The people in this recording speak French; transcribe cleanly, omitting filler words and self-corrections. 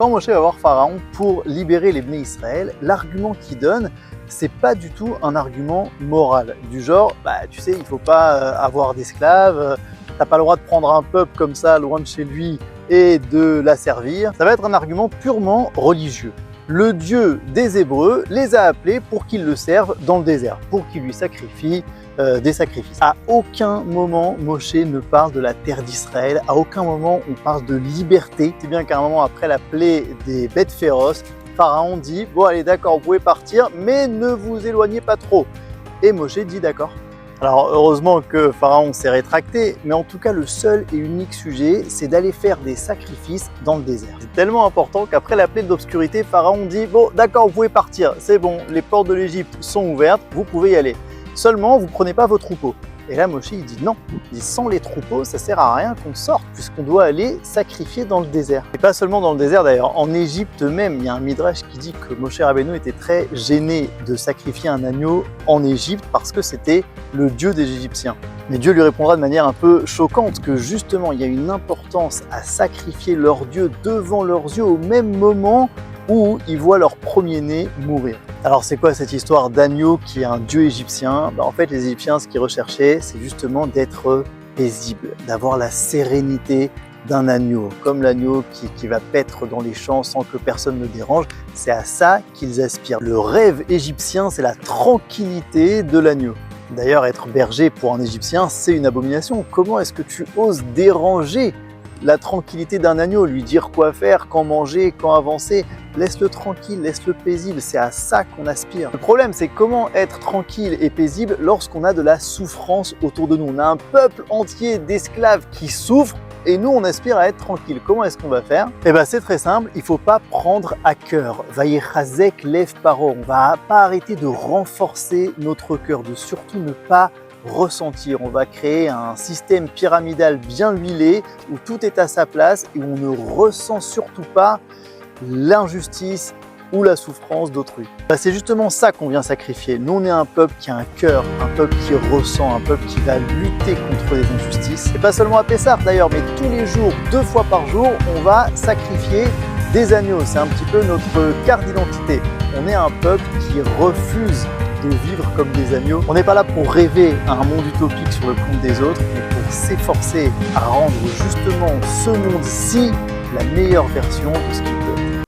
Quand Moshe va voir Pharaon pour libérer les Bnei Israël, l'argument qu'il donne, c'est pas du tout un argument moral. Du genre, tu sais, il faut pas avoir d'esclaves, t'as pas le droit de prendre un peuple comme ça loin de chez lui et de l'asservir. Ça va être un argument purement religieux. Le Dieu des Hébreux les a appelés pour qu'ils le servent dans le désert, pour qu'ils lui sacrifient des sacrifices. À aucun moment Moshe ne parle de la terre d'Israël, à aucun moment on parle de liberté. C'est bien qu'à un moment après la plaie des bêtes féroces, Pharaon dit « Bon allez d'accord, vous pouvez partir, mais ne vous éloignez pas trop ». Et Moshe dit « D'accord ». Alors heureusement que Pharaon s'est rétracté, mais en tout cas le seul et unique sujet, c'est d'aller faire des sacrifices dans le désert. C'est tellement important qu'après la plaie de l'obscurité, Pharaon dit « Bon d'accord, vous pouvez partir, c'est bon, les portes de l'Égypte sont ouvertes, vous pouvez y aller. Seulement, vous ne prenez pas vos troupeaux ». Et là, Moshe, il dit non. Il dit sans les troupeaux, ça sert à rien qu'on sorte, puisqu'on doit aller sacrifier dans le désert. Et pas seulement dans le désert d'ailleurs, en Égypte même, il y a un midrash qui dit que Moshe Rabbeinu était très gêné de sacrifier un agneau en Égypte parce que c'était le dieu des Égyptiens. Mais Dieu lui répondra de manière un peu choquante que justement, il y a une importance à sacrifier leur dieu devant leurs yeux au même moment où ils voient leur premier-né mourir. Alors c'est quoi cette histoire d'agneau qui est un dieu égyptien? En fait les Égyptiens ce qu'ils recherchaient c'est justement d'être paisibles, d'avoir la sérénité d'un agneau, comme l'agneau qui va paître dans les champs sans que personne ne dérange, c'est à ça qu'ils aspirent. Le rêve égyptien c'est la tranquillité de l'agneau. D'ailleurs être berger pour un Égyptien c'est une abomination. Comment est-ce que tu oses déranger la tranquillité d'un agneau, lui dire quoi faire, quand manger, quand avancer? Laisse-le tranquille, laisse-le paisible, c'est à ça qu'on aspire. Le problème, c'est comment être tranquille et paisible lorsqu'on a de la souffrance autour de nous. On a un peuple entier d'esclaves qui souffrent et nous, on aspire à être tranquille. Comment est-ce qu'on va faire? Eh bien, c'est très simple, il ne faut pas prendre à cœur. Vayechazek lev paro, on ne va pas arrêter de renforcer notre cœur, de surtout ne pas ressentir. On va créer un système pyramidal bien huilé où tout est à sa place et où on ne ressent surtout pas l'injustice ou la souffrance d'autrui. C'est justement ça qu'on vient sacrifier. Nous, on est un peuple qui a un cœur, un peuple qui ressent, un peuple qui va lutter contre les injustices. Et pas seulement à Pessah d'ailleurs, mais tous les jours, 2 fois par jour, on va sacrifier des agneaux. C'est un petit peu notre carte d'identité. On est un peuple qui refuse de vivre comme des agneaux. On n'est pas là pour rêver à un monde utopique sur le compte des autres, mais pour s'efforcer à rendre justement ce monde-ci la meilleure version de ce qu'il peut être.